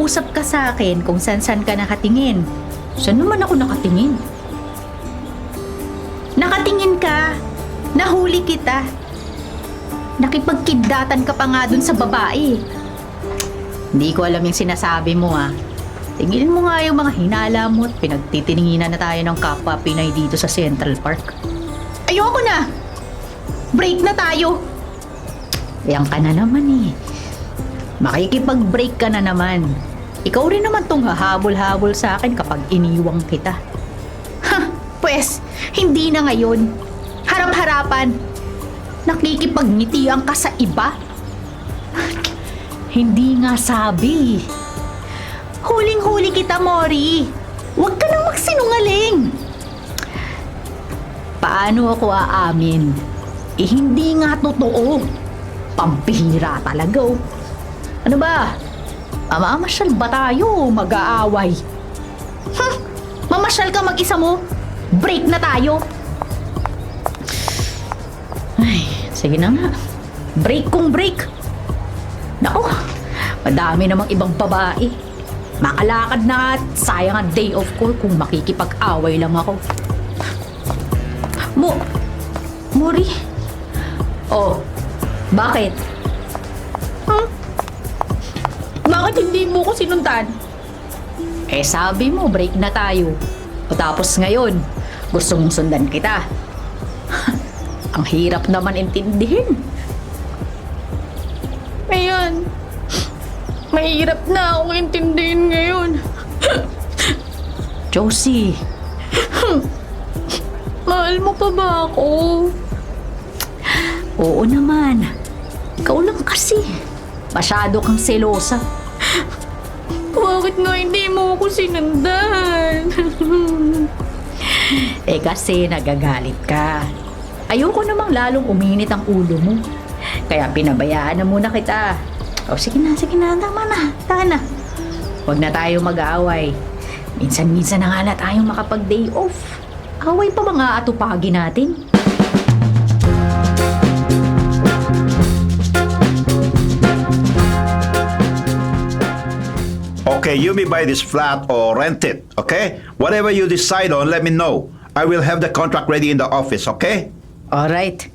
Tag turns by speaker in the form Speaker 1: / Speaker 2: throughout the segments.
Speaker 1: nakikiusap ka sa akin kung saan-saan ka nakatingin. Saan naman ako nakatingin? Nakatingin ka. Nahuli kita. Nakipagkidatan ka pa nga dun sa babae. Hindi ko alam yung sinasabi mo ah. Tingin mo nga yung mga hinala mo at pinagtitininginan na tayo ng kapwa Pinay dito sa Central Park. Ayoko na! Break na tayo! Yan ka na naman eh. Makikipag-break ka na naman. Ikaw rin naman tong hahabol-habol sa akin kapag iniwang kita. Ha! Pwes, hindi na ngayon. Harap-harapan. Nakikipagnitian ka sa iba? Hindi nga sabi. Huling-huli kita, Mori. Huwag ka nang magsinungaling. Paano ako aamin? Eh, hindi nga totoo. Pampihira talaga oh. Ano ba? Mamasyal ba tayo o mag-aaway? Mamasyal ka mag-isa mo? Break na tayo. Ay, sige na nga. Break kung break. Naku, madami namang ibang babae. Makalakad na at sayang ang day off ko kung makikipag-away lang ako. Mori? Oh, bakit? Bakit hindi mo ko sinundan? Eh sabi mo, break na tayo. O tapos ngayon, gusto mong sundan kita. Ang hirap naman intindihin. Ayan. Mahirap na akong intindihin ngayon. Josie. Mahal mo pa ba ako? Oo naman. Ikaw lang kasi. Masyado kang selosa. Bakit nga hindi mo ako sinundan? Eh kasi nagagalit ka. Ayoko namang lalong uminit ang ulo mo. Kaya pinabayaan na muna kita. O sige na, tama na. Huwag na tayo mag-aaway. Minsan-minsan na nga na tayong makapag-day off. Away pa mga atupagi natin.
Speaker 2: Okay, you may buy this flat or rent it, okay? Whatever you decide on, let me know. I will have the contract ready in the office, okay?
Speaker 1: Alright.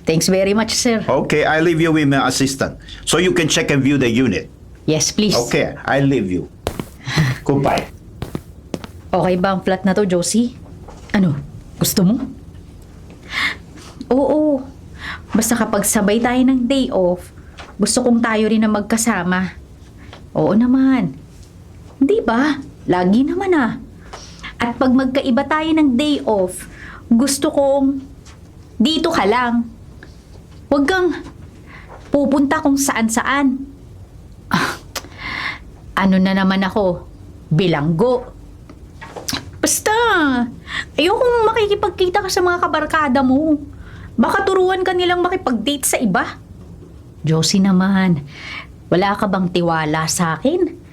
Speaker 1: Thanks very much, sir.
Speaker 2: Okay, I leave you with my assistant so you can check and view the unit.
Speaker 1: Yes, please.
Speaker 2: Okay, I leave you. Goodbye.
Speaker 1: Okay ba ang flat na to, Josie? Ano? Gusto mo? Oo. Basta kapag sabay tayo ng day off, gusto kong tayo rin na magkasama. Oo naman. Hindi ba? Lagi naman ah. At pag magkaiba tayo ng day off, gusto kong dito ka lang. Huwag kang pupunta kung saan-saan. Ano na naman ako? Bilanggo. Basta, ayokong makikipagkita ka sa mga kabarkada mo. Baka turuan ka nilang makipag-date sa iba. Josie naman, wala ka bang tiwala sa akin?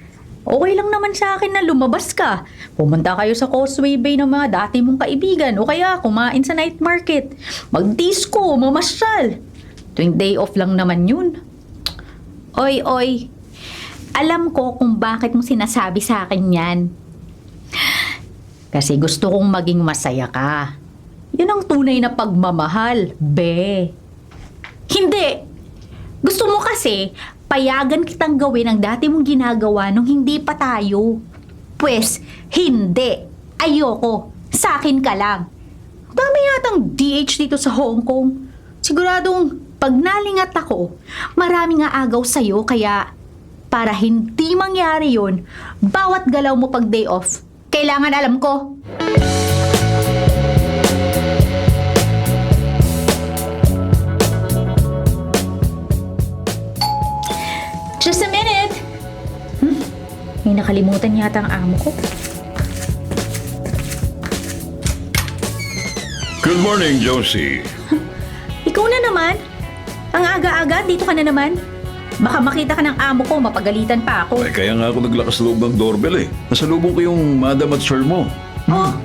Speaker 1: Okay lang naman sa akin na lumabas ka. Pumunta kayo sa Causeway Bay ng mga dati mong kaibigan o kaya kumain sa night market. Mag-disco, mamasyal. Tuwing day off lang naman yun. Oy. Alam ko kung bakit mo sinasabi sa akin yan. Kasi gusto kong maging masaya ka. Yun ang tunay na pagmamahal, be. Hindi. Gusto mo kasi payagan kitang gawin ang dati mong ginagawa nung hindi pa tayo. Pwes, hindi. Ayoko. Sa akin ka lang. Dami yatang DH dito sa Hong Kong. Siguradong pag nalingat ako, maraming aagaw sa'yo kaya para hindi mangyari yun, bawat galaw mo pag day off, kailangan alam ko. Just a minute. May nakalimutan yata ang amo ko.
Speaker 3: Good morning, Josie.
Speaker 1: Ikaw na naman. Ang aga-aga, dito ka na naman. Baka makita ka ng amo ko, mapagalitan pa ako.
Speaker 3: Ay, kaya nga ako naglakas loob ng doorbell eh. Nasalubong ko yung madam at sir mo.
Speaker 1: Oh,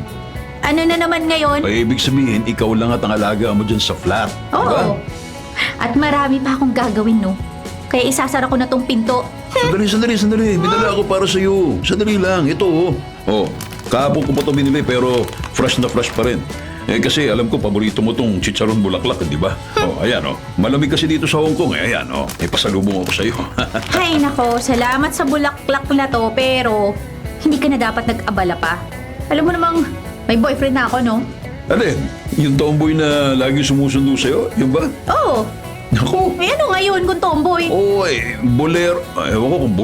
Speaker 1: ano na naman ngayon?
Speaker 3: Ay, ibig sabihin, ikaw lang at ang alaga mo dyan sa flat.
Speaker 1: Oo.
Speaker 3: Diba?
Speaker 1: At marami pa akong gagawin, no? Kaya isasara ko na tong pinto.
Speaker 3: Sandali. Binala ako para sa'yo. Sandali lang. Ito, oh. Oh, kahapon ko pa ito binili pero fresh na fresh pa rin. Kasi alam ko, paborito mo tong chicharon bulaklak, di ba? Oh, ayan, oh. Malamig kasi dito sa Hong Kong, eh. Ayan, oh. May pasalubong ako sa'yo.
Speaker 1: Hay nako, salamat sa bulaklak na to, pero hindi ka na dapat nag-abala pa. Alam mo namang, may boyfriend na ako, no?
Speaker 3: Alin? Yung tomboy na lagi sumusundo sa'yo? Yun ba?
Speaker 1: Oo.
Speaker 3: Naku!
Speaker 1: Eh ano ngayon kung tomboy?
Speaker 3: Oo, bolero. Ewan ko kung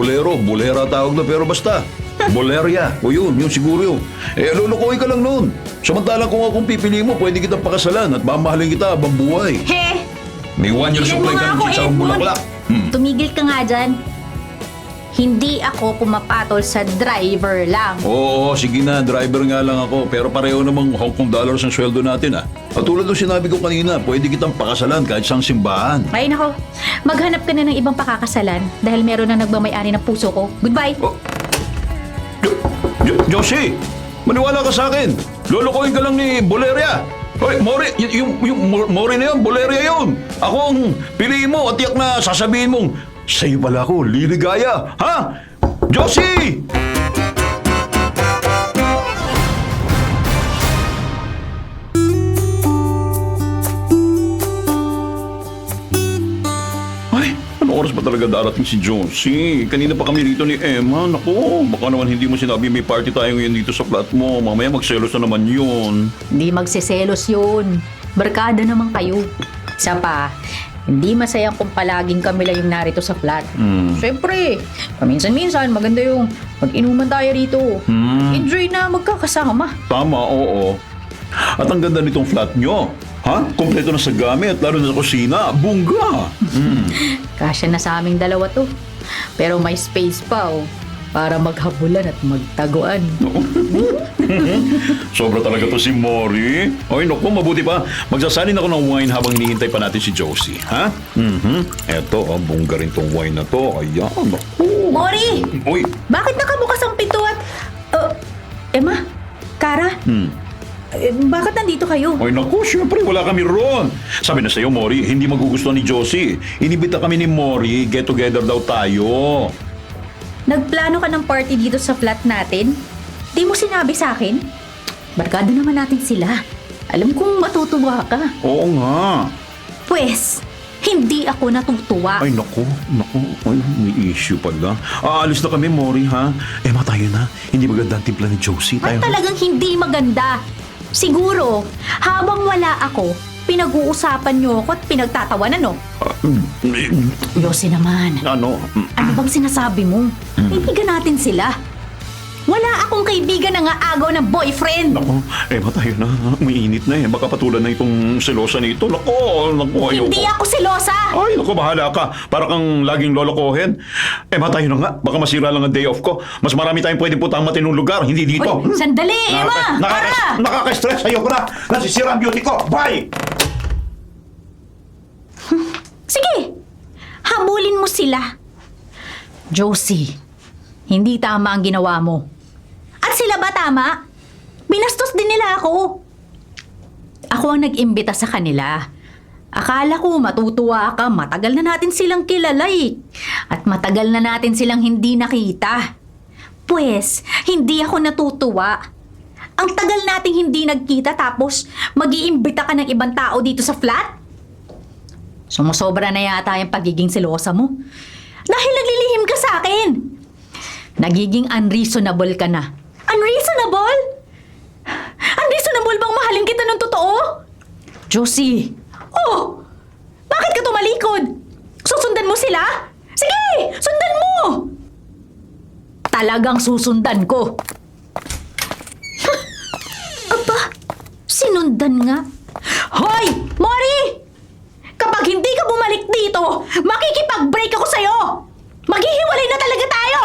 Speaker 3: bolera tawag na, pero basta. Boleria. O yun siguro yun. Lulukoy ka lang noon. Samantalang kung akong pipili mo, pwede kitang pakasalan at mamahalin kita habang buhay.
Speaker 1: He!
Speaker 3: May 1 year
Speaker 1: Tignan mo
Speaker 3: supply
Speaker 1: nga
Speaker 3: ka ng
Speaker 1: ako,
Speaker 3: chicharong
Speaker 1: Edmond.
Speaker 3: bulaklak.
Speaker 1: Tumigil ka nga dyan. Hindi ako pumapatol sa driver lang.
Speaker 3: Oo, sige na, driver nga lang ako. Pero pareho namang Hong Kong dollars ang sweldo natin, ah. At tulad ng sinabi ko kanina, pwede kitang pakasalan kahit sang simbahan.
Speaker 1: Ay nako, maghanap ka na ng ibang pakakasalan dahil meron na nagmamayari ng puso ko. Goodbye!
Speaker 3: Oh. Josie, maniwala ka sa akin. Lulukoyin ka lang ni Boleria. Hoy, Mori, yung Mori na yun, Boleria yun. Ako ang piliin mo at tiyak na sasabihin mong, sa'yo pala ako, liligaya. Ha? Josie! Ay, ano oras ba talaga darating si Josie? Kanina pa kami rito ni Emma. Naku, baka naman hindi mo sinabi may party tayo ngayon dito sa flat mo. Mamaya magselos na naman yun.
Speaker 1: Hindi magsiselos yun. Barkada naman kayo. Isa pa, hindi masaya kung palaging kami lang yung narito sa flat. Siyempre, paminsan-minsan maganda yung mag-inuman tayo rito. Enjoy na magkakasama.
Speaker 3: Tama, oo. At ang ganda nitong flat nyo. Ha? Kompleto na sa gamit, lalo na sa kusina. Bungga!
Speaker 1: Kasya na sa aming dalawa to. Pero may space pa para maghabulan at magtaguan.
Speaker 3: Sobra talaga to si Mori. Ay, naku, mabuti pa. Magsasalin ako ng wine habang hinihintay pa natin si Josie. Ha? Eto, bungga rin tong wine na to. Ayan, naku.
Speaker 1: Mori!
Speaker 3: Uy,
Speaker 1: Bakit nakabukas ang pinto at... Emma? Kara? Bakit nandito kayo?
Speaker 3: ay naku, syempre wala kami ron. Sabi na sa'yo, Mori, hindi magugustuhan ni Josie. Inibita kami ni Mori, get together daw tayo.
Speaker 1: Nagplano ka ng party dito sa flat natin? Di mo sinabi sa akin? Barkada naman natin sila. Alam kong matutuwa ka.
Speaker 3: Oo nga.
Speaker 1: Pwes, hindi ako natutuwa.
Speaker 3: Ay, naku. Ay, may issue pala. Aalis na kami, Mori, ha? Emma, tayo na. Hindi maganda ang timpla ni Josie.
Speaker 1: At
Speaker 3: Tayo.
Speaker 1: talagang hindi maganda. Siguro, habang wala ako, pinag-uusapan niyo ako at pinagtatawanan, no? Yossi naman.
Speaker 3: Ano?
Speaker 1: Ano bang sinasabi mo? Kaibigan natin sila. Wala akong kaibigan na ngaagaw ng boyfriend.
Speaker 3: Naku, Emma, tayo na. Umiinit na eh. Baka patulan na itong selosa nito. Naku, ayoko.
Speaker 1: Hindi ako selosa.
Speaker 3: Ay, naku, bahala ka. Para kang laging lolokohin. Emma, tayo na nga. Baka masira lang ang day off ko. Mas marami tayong pwede putang matinong lugar, hindi dito.
Speaker 1: Uy, sandali, Emma! Para!
Speaker 3: Nakaka-stress. Ayoko na. Nasisira ang beauty ko. Bye!
Speaker 1: Sige, habulin mo sila. Josie, hindi tama ang ginawa mo. At sila ba tama? Binastos din nila ako. Ako ang nag-imbita sa kanila. Akala ko matutuwa ka, matagal na natin silang kilala eh. At matagal na natin silang hindi nakita. Pwes, hindi ako natutuwa. Ang tagal nating hindi nagkita tapos mag-iimbita ka ng ibang tao dito sa flat? Sumusobra na yata yung pagiging selosa mo. Dahil naglilihim ka sa akin. Nagiging unreasonable ka na. Unreasonable? Unreasonable bang mahalin kita ng totoo? Josie! Oh! Bakit ka tumalikod? Susundan mo sila? Sige! Sundan mo! Talagang susundan ko. Aba, sinundan nga. Hoy! Mori! Kapag hindi ka bumalik dito, makikipag-break ako sa'yo! Maghihiwalay na talaga tayo!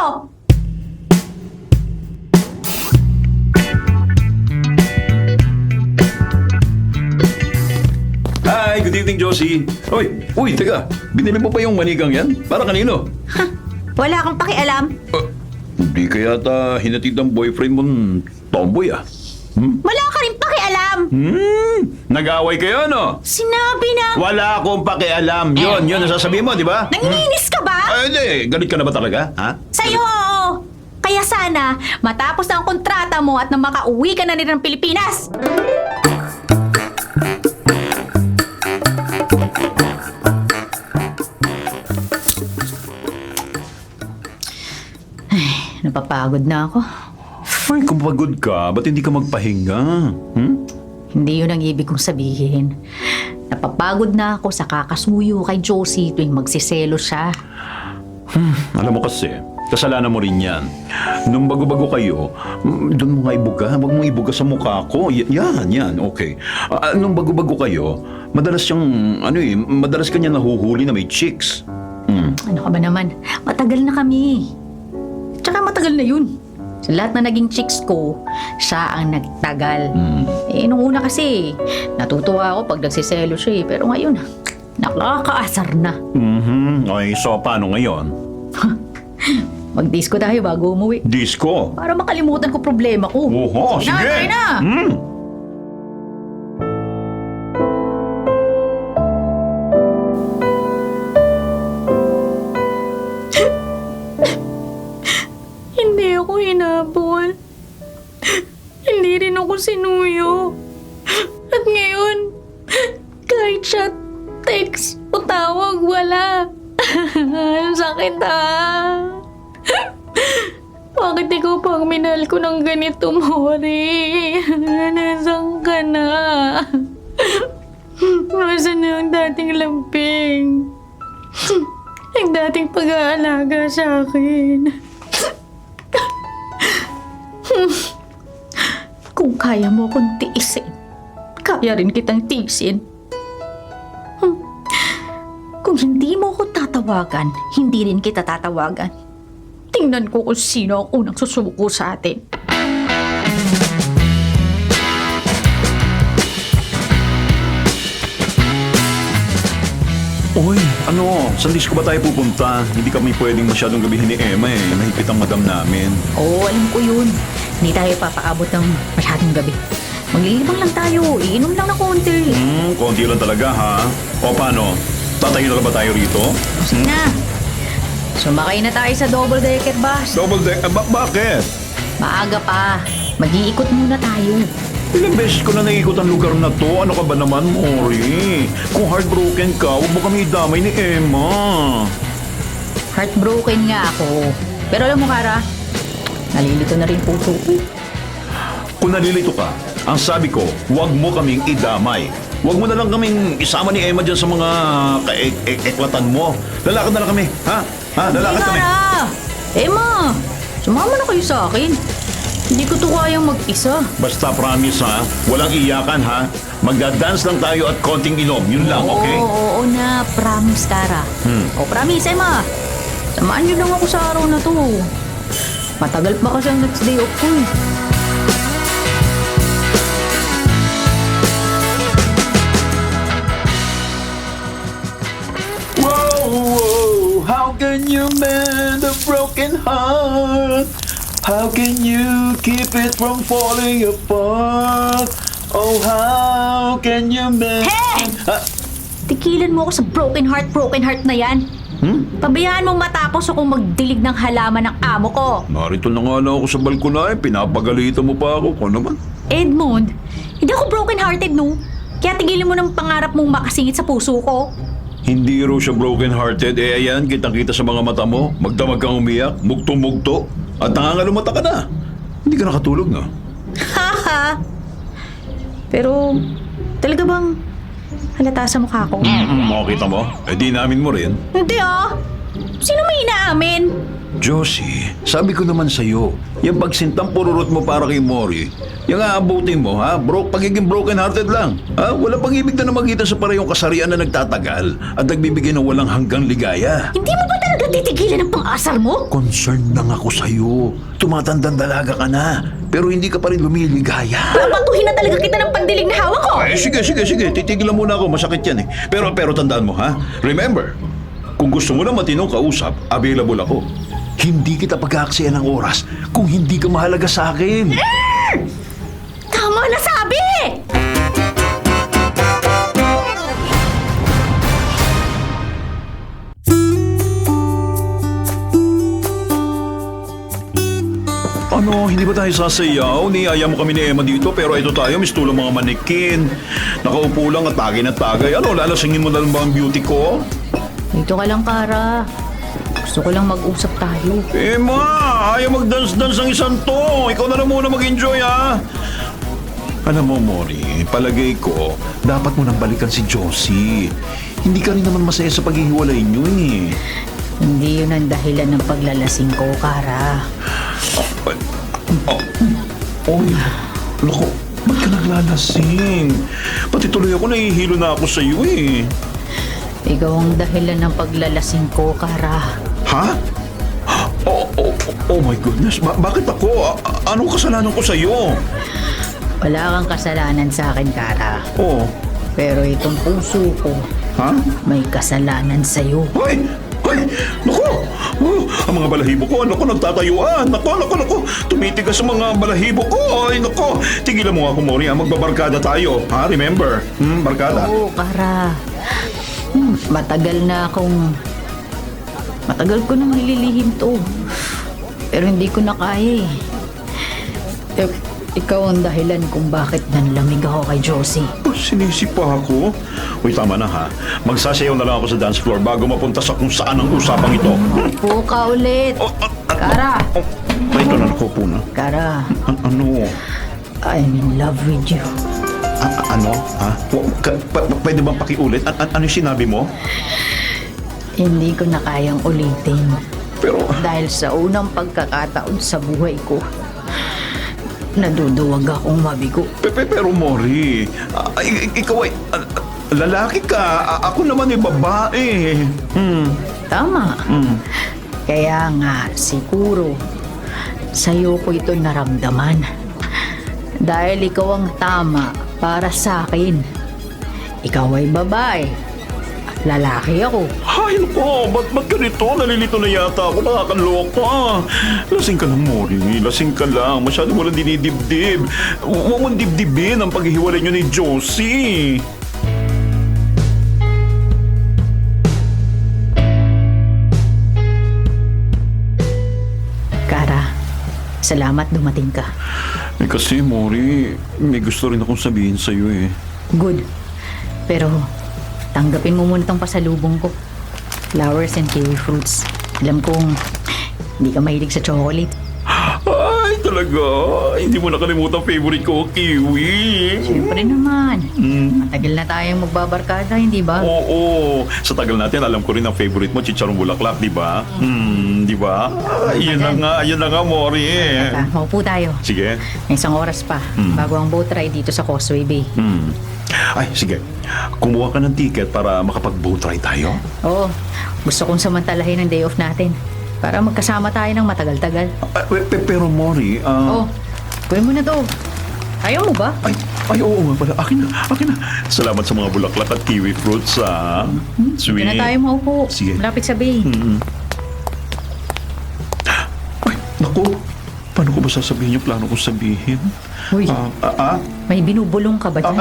Speaker 3: Hi, good evening, Josie. Uy, teka. Binili mo pa yung manigang yan? Para kanino?
Speaker 1: Ha, wala akong pakialam.
Speaker 3: Hindi ka yata hinatid ng boyfriend mo tomboy, ah.
Speaker 1: Wala ka rin pakialam.
Speaker 3: Nag-away kayo, no?
Speaker 1: Sinabi na...
Speaker 2: Wala akong pakialam. Yun ang sasabihin mo, di ba?
Speaker 1: Nanginis ka ba?
Speaker 3: Hindi, galit ka na ba talaga, ha?
Speaker 1: Sa'yo, oo. Kaya sana, matapos na ang kontrata mo at na makauwi ka na rin ng Pilipinas. Ay, napapagod na ako.
Speaker 3: Ay, kung pagod ka, ba't hindi ka magpahinga?
Speaker 1: Hindi yun ang ibig kong sabihin. Napapagod na ako sa kakasuyo kay Josie tuwing magsiselo siya.
Speaker 3: Alam mo kasi, kasalanan mo rin yan. Nung bago-bago kayo, doon mo nga ibuga. Huwag mong ibuga sa mukha ko. Yan, okay. Nung bago-bago kayo, madalas madalas kanya nahuhuli na may chicks.
Speaker 1: Ano ka ba naman? Matagal na kami. Tsaka matagal na yun. Sa lahat na naging chicks ko, siya ang nagtagal. Nung una kasi, natutuwa ako pag nagsiselo siya eh. Pero ngayon, nakakaasar na.
Speaker 3: Okay, so paano ngayon?
Speaker 1: Mag-disco tayo bago umuwi.
Speaker 3: Disco?
Speaker 1: Para makalimutan ko problema ko.
Speaker 3: Oho, sige!
Speaker 1: Tayo na! Hindi ako hinabol. Hindi rin ako sinuyo. At ngayon, kahit chat, text o tawag, wala. Ang sakit Bakit ikaw pang minahal ko ng ganito, Mori? Nasaan ka na? Nasaan na ang dating lamping? Ang dating pag-aalaga sa akin. Kung kaya mo akong tiisin, kaya rin kitang tiisin. Kung hindi mo ako tatawagan, hindi rin kita tatawagan. Tingnan ko kung sino ang unang susuko sa atin.
Speaker 3: Uy, saan disco ba tayo pupunta? Hindi kami pwedeng masyadong gabihin ni Emma eh. Mahigpit ang madam namin.
Speaker 1: Oo, alam ko yun. Hindi tayo papaabot ng masyadong gabi. Maglilibang lang tayo. Iinom lang na konti.
Speaker 3: Konti lang talaga ha. O paano? Tatayo na ba tayo rito?
Speaker 1: Sige na. Sumakay na tayo sa double-decker bus.
Speaker 3: Double deck? Bakit?
Speaker 1: Maaga pa. Mag-iikot muna tayo.
Speaker 3: Ilang beses ko na naikot ang lugar na to. Ano ka ba naman, Mori? Kung heartbroken ka, huwag mo kami idamay ni Emma.
Speaker 1: Heartbroken nga ako. Pero alam mo, Kara, nalilito na rin puso ko.
Speaker 3: Kung nalilito ka, ang sabi ko, huwag mo kaming idamay. Huwag mo na lang kaming isama ni Emma dyan sa mga ekwatan mo. Lalakad na lang kami, ha? Lalakad kami.
Speaker 1: Kara! Emma! Sumama na kayo sa akin. Hindi ko to kayang mag-isa.
Speaker 3: Basta promise ha, walang iyakan ha. Magda-dance lang tayo at konting inom. Yun lang, okay?
Speaker 1: Oo na. Promise, Kara. O, promise, Emma. Samahan niyo lang ako sa araw na to. Matagal pa kasi ang next day off ko eh.
Speaker 3: Whoa, how can you mend a broken heart? How can you keep it from falling apart? Oh, how can you mend...
Speaker 1: Hey! Tigilan mo ako sa broken heart na yan. Pabayaan mong matapos akong magdilig ng halaman ng amo ko.
Speaker 3: Narito na nga lang ako sa balkonahe, pinapagalitan mo pa ako. Ano naman?
Speaker 1: Edmond, hindi ako broken-hearted, no? Kaya tigilin mo ng pangarap mong makasingit sa puso ko.
Speaker 3: Hindi raw siya broken-hearted. Ayan, kitang-kita sa mga mata mo. Magdamag kang umiyak, mugto-mugto. At nangangalumata ka na. Hindi ka nakatulog na.
Speaker 1: Haha! Pero, talaga bang halata sa mukha ko?
Speaker 3: Makakita mo? Di namin mo rin.
Speaker 1: Hindi Sino may inaamin?
Speaker 3: Josie, sabi ko naman sa'yo, yung pagsintang pururot mo para kay Mori, yung aabutin mo, ha? Pagiging broken-hearted lang. Ha? Wala pang ibig na magita sa parehong kasarian na nagtatagal at nagbibigay ng walang hanggang ligaya.
Speaker 1: Hindi mo ba talaga titigilan ang pang-asar mo?
Speaker 3: Concerned lang ako sa'yo. Tumatandang dalaga ka na, pero hindi ka pa rin lumiligaya.
Speaker 1: Papatuhin na talaga kita ng pandilig na hawak ko!
Speaker 3: Ay, sige. Titigilan muna ako. Masakit yan eh. Pero tandaan mo, ha? Remember, kung gusto mo na matinong kausap, available ako. Hindi kita pag-aaksaya ng oras kung hindi ka mahalaga sa akin.
Speaker 1: Tama na sabi!
Speaker 3: Hindi ba tayo sasayaw? Niyaya mo kami ni Emma dito, pero ito tayo, mistulang mga manikin. Nakaupo lang at tagay na tagay. Ano, lalasingin mo na lang ba ang beauty ko?
Speaker 1: Dito ka lang, Kara. Gusto ko lang mag-usap tayo.
Speaker 3: Emma, ayaw mag-dance-dance ang isang to. Ikaw na lang muna mag-enjoy, ha? Alam mo, Mori, palagay ko, dapat mo nang balikan si Josie. Hindi ka rin naman masaya sa paghihiwalay niyo, eh.
Speaker 1: Hindi yun ang dahilan ng paglalasing ko, Kara.
Speaker 3: Oy, loko, ba't ka naglalasing? Pati tuloy ako, nahihilo na ako sa iyo, eh.
Speaker 1: Ikaw ang dahilan ng paglalasing ko, Kara.
Speaker 3: Ha? Oh my goodness, bakit ako? Anong kasalanan ko sa iyo?
Speaker 1: Wala kang kasalanan sa akin, Kara.
Speaker 3: Oh,
Speaker 1: Pero itong puso ko,
Speaker 3: ha?
Speaker 1: may kasalanan sa'yo.
Speaker 3: Ay! Ay! Naku! Ang mga balahibo ko, naku, nagtatayuan. Naku! Tumitigas ang mga balahibo ko. Ay, naku! Tigilan mo ako, Mori, ha? Magbabarkada tayo. Ha? Remember? Barkada.
Speaker 1: Oo, Kara. Matagal ko nang nililihim to. Pero hindi ko na kaya eh. Ikaw ang dahilan kung bakit nanlamig ako kay Josie.
Speaker 3: Sinisipa ako. Uy, tama na, ha? Magsasayaw na lang ako sa dance floor bago mapunta sa kung saan ang usapang ito.
Speaker 1: Upo ka ulit. Kara!
Speaker 3: Ay, ito na, nakupo na.
Speaker 1: Kara,
Speaker 3: Ano?
Speaker 1: I'm in love with you.
Speaker 3: Ano? Ha? Pwede bang pakiulit? Ano yung sinabi mo?
Speaker 1: Hindi ko na kayang ulitin.
Speaker 3: Pero,
Speaker 1: Dahil sa unang pagkakataon sa buhay ko, naduduwag akong mabigo.
Speaker 3: pero Mori, ikaw ay lalaki ka. Ako naman ay babae.
Speaker 1: Tama. Kaya nga, siguro, sa'yo ko ito naramdaman. Dahil ikaw ang tama para sa akin. Ikaw ay babae. Lalaki ako.
Speaker 3: Ay, naku, ba't ganito? Nalilito na yata ako, nakakaloka. Lasing ka lang, Mori. Lasing ka lang. Masyado mo lang dinidibdib. Huwag mong dibdibin ang paghihiwalay niyo ni Josie.
Speaker 1: Kara, salamat dumating ka.
Speaker 3: Kasi, Mori, may gusto rin akong sabihin sa'yo, eh.
Speaker 1: Good. Pero, tanggapin mo muna itong pasalubong ko. Flowers and kiwi fruits. Alam kong hindi ka mahilig sa chocolate.
Speaker 3: Ay, talaga. Hindi mo nakalimutan favorite ko, kiwi.
Speaker 1: Siyempre naman. Matagal na tayong magbabarkada, hindi ba?
Speaker 3: Oo. Sa tagal natin, alam ko rin ang favorite mo, chicharong bulaklak, di ba? Di ba? Yun na nga, Mori.
Speaker 1: Maupo tayo.
Speaker 3: Sige.
Speaker 1: May isang oras pa bago ang boat ride dito sa Causeway Bay.
Speaker 3: Ay, sige. Kumuha ka ng ticket para makapag-boat ride tayo.
Speaker 1: Oo. Gusto kong samantalahin ang day off natin para magkasama tayo ng matagal-tagal.
Speaker 3: Pero Mori,
Speaker 1: Oo. Kunin mo na to. Ayaw mo ba?
Speaker 3: Ay, oo nga pala. Akin na. Salamat sa mga bulaklak at kiwi fruits, ha? Sweet.
Speaker 1: Hindi na tayo maupo.
Speaker 3: Sige.
Speaker 1: Malapit sa bay.
Speaker 3: Ay, naku. Paano ko ba sasabihin yung plano kong sabihin?
Speaker 1: Uy, may binubulong ka ba dyan?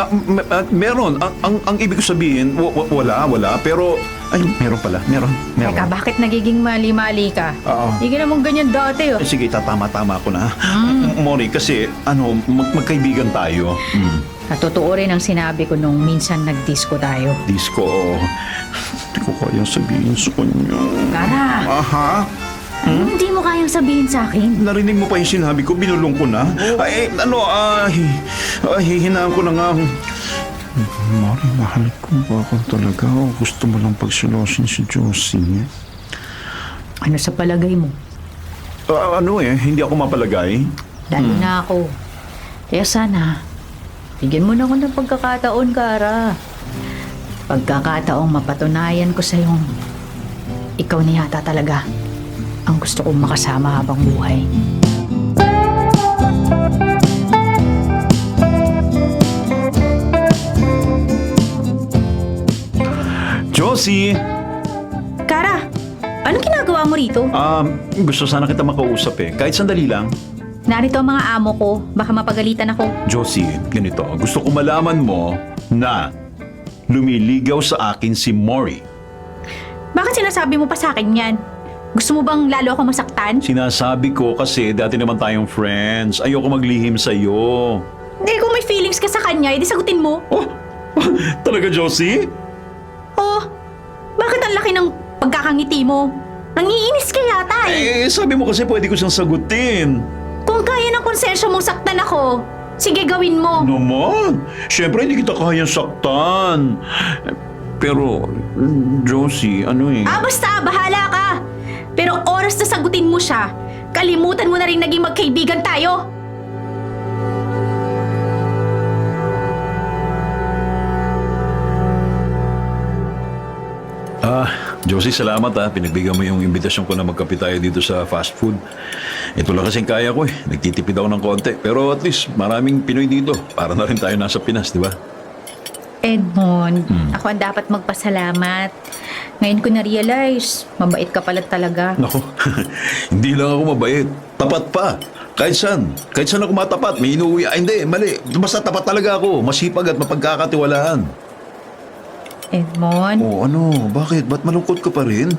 Speaker 3: Meron. Ang ibig ko sabihin, wala. Pero, ay, meron pala. Meron.
Speaker 1: Teka, bakit nagiging mali-mali ka?
Speaker 3: Oo.
Speaker 1: Hindi ka naman ganyan dati, oh.
Speaker 3: Sige, tatama-tama ko na. Mori, kasi, magkaibigan tayo.
Speaker 1: At totoo rin ang sinabi ko nung minsan nag-disco tayo.
Speaker 3: Disco. Hindi ko kaya sabihin sa kanya.
Speaker 1: Kara,
Speaker 3: Aha.
Speaker 1: hindi mo kayang sabihin sa akin.
Speaker 3: Narinig mo pa yung sinabi ko, binulong ko na. Hihinaan ko na nga. Mari, mahal ko ba ako talaga o gusto mo lang pagsilosin si Josie?
Speaker 1: Ano sa palagay mo?
Speaker 3: Hindi ako mapalagay.
Speaker 1: Lalo na ako. Kaya sana, bigyan mo na ako ng pagkakataon, Kara. Pagkakataong mapatunayan ko sa'yong ikaw na yata talaga ang gusto kong makasama habang buhay.
Speaker 3: Josie!
Speaker 1: Kara, anong ginagawa mo rito?
Speaker 3: Gusto sana kita makausap kahit sandali lang.
Speaker 1: Narito ang mga amo ko. Baka mapagalitan ako.
Speaker 3: Josie, ganito. Gusto ko malaman mo na lumiligaw sa akin si Mori.
Speaker 1: Bakit sinasabi mo pa sa akin yan? Gusto mo bang lalo ako masaktan?
Speaker 3: Sinasabi ko kasi dati naman tayong friends. Ayoko maglihim sa'yo.
Speaker 1: Hindi, kung may feelings ka sa kanya, edi sagutin mo.
Speaker 3: Oh, talaga, Josie?
Speaker 1: Oh, bakit ang laki ng pagkakangiti mo? Nangiinis ka yata eh.
Speaker 3: Sabi mo kasi pwede ko siyang sagutin.
Speaker 1: Kung kaya ng konsensya mong saktan ako, sige gawin mo.
Speaker 3: Naman, syempre hindi kita kayang saktan. Pero, Josie, ano eh?
Speaker 1: Basta, bahala ka. Pero oras na sagutin mo siya, kalimutan mo na rin naging magkaibigan tayo.
Speaker 3: Josie, salamat Pinagbigyan mo yung imbitasyon ko na magkape tayo dito sa fast food. Ito lang kasing kaya ko eh. Nagtitipid ako ng konti. Pero at least maraming Pinoy dito. Para na rin tayo nasa Pinas, di ba?
Speaker 1: Edmond, ako ang dapat magpasalamat. Ngayon ko na-realize, mabait ka pala talaga.
Speaker 3: Nako, hindi lang ako mabait. Tapat pa. Kahit saan ako matapat, may inuwi. Hindi, mali. Basta tapat talaga ako. Masipag at mapagkakatiwalaan.
Speaker 1: Edmond,
Speaker 3: Oh, ano? Bakit? Ba't malungkot ka pa rin?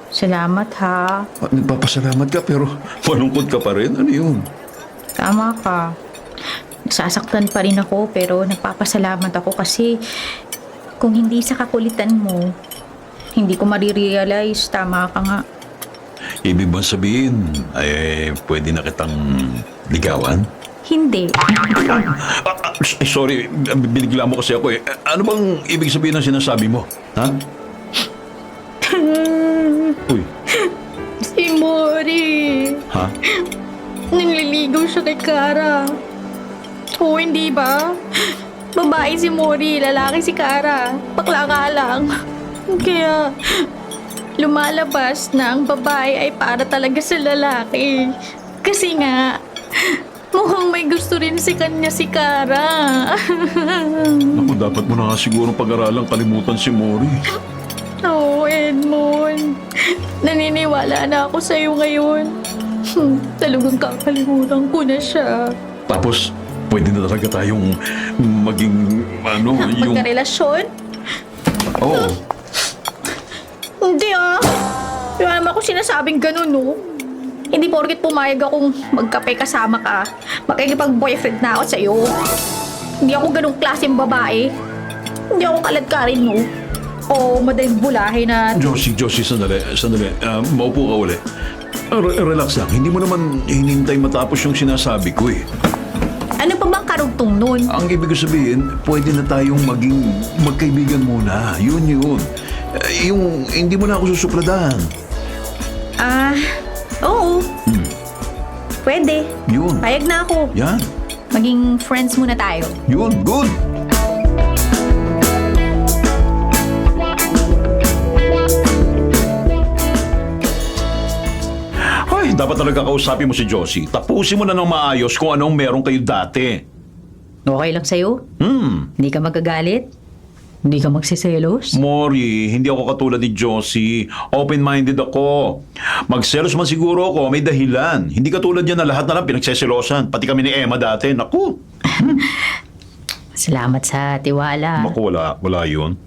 Speaker 1: salamat ha.
Speaker 3: Nagpapasalamat ka pero malungkot ka pa rin? Ano yun?
Speaker 1: Tama ka. Nasasaktan pa rin ako pero nagpapasalamat ako kasi kung hindi sa kakulitan mo, hindi ko marirealize. Tama ka nga.
Speaker 3: Ibig bang sabihin, pwede na kitang ligawan?
Speaker 1: Hindi.
Speaker 3: Sorry, binigla mo kasi ako eh. Ano bang ibig sabihin ng sinasabi mo? Ha? Uy,
Speaker 1: Si Mori.
Speaker 3: ha?
Speaker 1: Nanliligaw siya kay Kara. Oo, hindi ba? Babae si Mori, lalaki si Kara. Bakla ka lang. Kaya lumalabas na ang babae ay para talaga sa lalaki. Kasi nga, mukhang may gusto rin si kanya si Kara.
Speaker 3: Naku, dapat mo na nga siguro pag-aralang kalimutan si Mori.
Speaker 1: Oo, Edmond. Naniniwala na ako sa'yo ngayon. Talagang kakalimutan ko na siya.
Speaker 3: Tapos, pwede na talaga tayong maging, yung...
Speaker 1: Magkarelasyon?
Speaker 3: Oo.
Speaker 1: Hindi Wala naman ako sinasabing ganun, no? Hindi porket pumayag akong magkape kasama ka, makikipag-boyfriend na ako sa'yo. Hindi ako ganung klaseng babae. Hindi ako kaladkarin, no? O madaling bulahe na...
Speaker 3: Josie, sandali. Maupo ka uli. Relax lang. Hindi mo naman hinintay matapos yung sinasabi ko eh.
Speaker 1: Ano pa bang karugtong nun?
Speaker 3: Ang ibig ko sabihin, pwede na tayong maging magkaibigan muna. Yun. Yung hindi mo na ako susupladahan.
Speaker 1: Oo. Pwede.
Speaker 3: Yun.
Speaker 1: Payag na ako.
Speaker 3: Yan.
Speaker 1: Maging friends muna tayo.
Speaker 3: Yun. Good. Ay, dapat talaga kausapin mo si Josie. Tapusin mo na ng maayos kung anong meron kayo dati.
Speaker 1: Okay lang sa'yo? Hindi ka magagalit? Hindi ka magsiselos?
Speaker 3: Mori, hindi ako katulad ni Josie. Open-minded ako. Magselos man siguro ako, may dahilan. Hindi katulad yan na lahat na lang pinagseselosan. Pati kami ni Emma dati. Naku.
Speaker 1: Salamat sa tiwala.
Speaker 3: Naku, wala yun.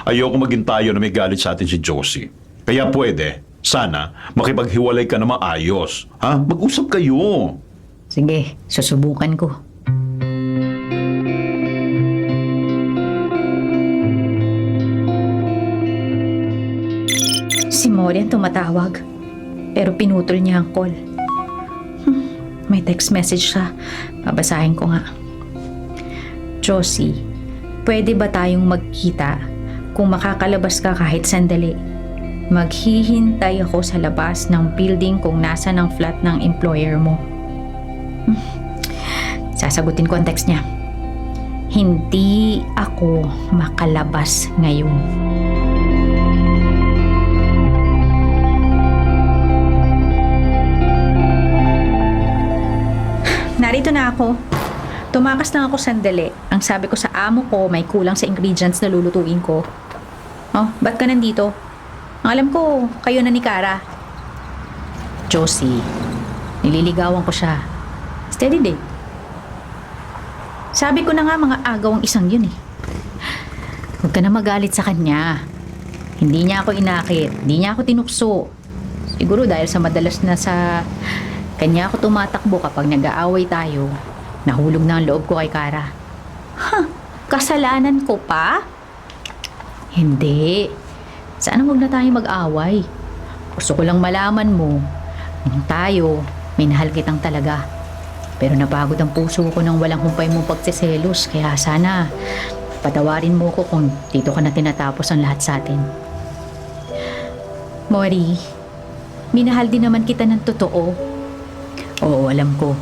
Speaker 3: Ayoko maging tayo na may galit sa atin si Josie. Kaya pwede, sana, makipaghiwalay ka na maayos. Ha? Mag-usap kayo.
Speaker 1: Sige, susubukan ko. Si Mori ang tumatawag. Pero pinutol niya ang call. May text message siya. Babasahin ko nga. Josie, pwede ba tayong magkita kung makakalabas ka kahit sandali? Maghihintay ako sa labas ng building kung nasa ng flat ng employer mo. Sasagutin ko ang text niya. Hindi ako makalabas ngayon. Narito na ako. Tumakas lang ako sandali. Ang sabi ko sa amo ko, may kulang sa ingredients na lulutuin ko. Oh, ba't ka nandito? Ang alam ko, kayo na ni Kara. Josie, nililigawan ko siya. Steady date. Sabi ko na nga mga agaw ang isang yun eh. Huwag ka na magalit sa kanya. Hindi niya ako inakit. Hindi niya ako tinukso. Siguro dahil sa madalas na sa kanya ako tumatakbo kapag nag-aaway tayo, nahulog na ang loob ko kay Kara. Kasalanan ko pa? Hindi. Sana wag na tayo mag-away. Gusto ko lang malaman mo, nung tayo, minahal kitang talaga. Pero napagod ang puso ko nang walang humpay mong pagsiselos, kaya sana patawarin mo ko kung dito ka na tinatapos ang lahat sa atin. Mori, minahal din naman kita ng totoo. Oo, alam ko.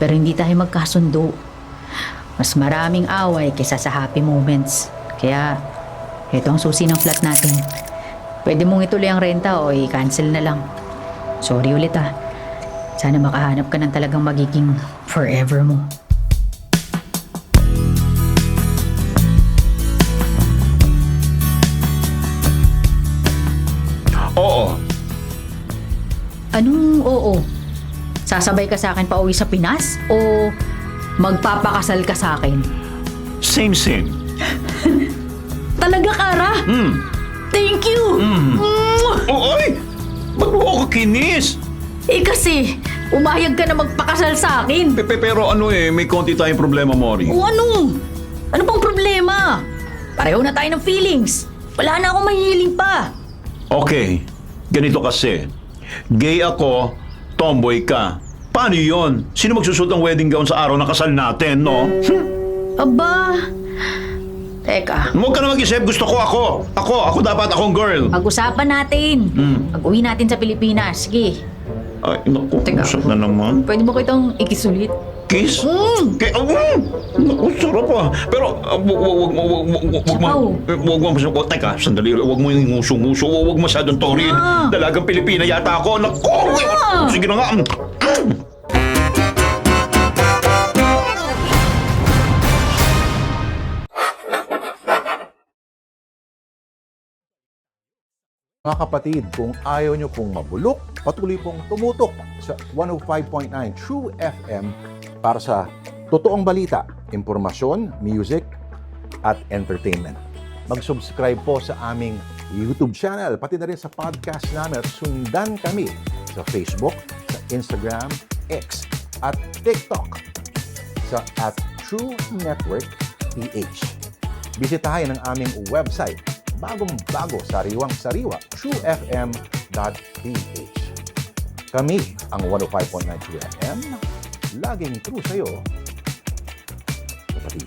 Speaker 1: Pero hindi tayo magkasundo. Mas maraming away kaysa sa happy moments. Kaya, ito ang susi ng flat natin. Pwede mong ituloy ang renta o i-cancel na lang. Sorry ulit ah. Sana makahanap ka ng talagang magiging forever mo.
Speaker 2: Oo.
Speaker 1: Anong oo? Sasabay ka sa akin pa uwi sa Pinas? O magpapakasal ka sa akin?
Speaker 2: Same.
Speaker 1: Talaga, Kara? Thank you!
Speaker 2: Oy! Ba't mo ako kinis?
Speaker 1: Kasi, umayag ka na magpakasal sa akin.
Speaker 2: Pero may konti tayong problema, Mori.
Speaker 1: O ano? Ano pang problema? Pareho na tayo ng feelings. Wala na akong mahihiling pa.
Speaker 2: Okay, ganito kasi. Gay ako, tomboy ka. Paano yon? Sino magsusuot ng wedding gown sa araw ng kasal natin, no?
Speaker 1: Aba, teka.
Speaker 2: Huwag ka na mag-isip, gusto ko ako. Ako dapat akong girl.
Speaker 1: Pag-usapan natin. Pag-uwi natin sa Pilipinas. Sige.
Speaker 2: Ay, naku,
Speaker 1: Teka.
Speaker 2: usap na naman.
Speaker 1: Pwede mo kitang ikisulit?
Speaker 2: Kiss? Naku, sarap ah. Pero, wag mo, teka, sandali, wag mo yung nguso-nguso, wag masyadong torin. Dalagang Pilipina yata ako. Naku, sige na nga.
Speaker 4: Mga kapatid, kung ayaw nyo pong mabulok, patuloy pong tumutok sa 105.9 True FM para sa totoong balita, impormasyon, music, at entertainment. Mag-subscribe po sa aming YouTube channel, pati na rin sa podcast namin at sundan kami sa Facebook, sa Instagram, X, at TikTok sa @TrueNetworkPH. Bisitahin ang aming website, bagong-bago, sariwang-sariwa, truefm.ph. Kami ang 105.9 True FM, laging true sa'yo, kapatid.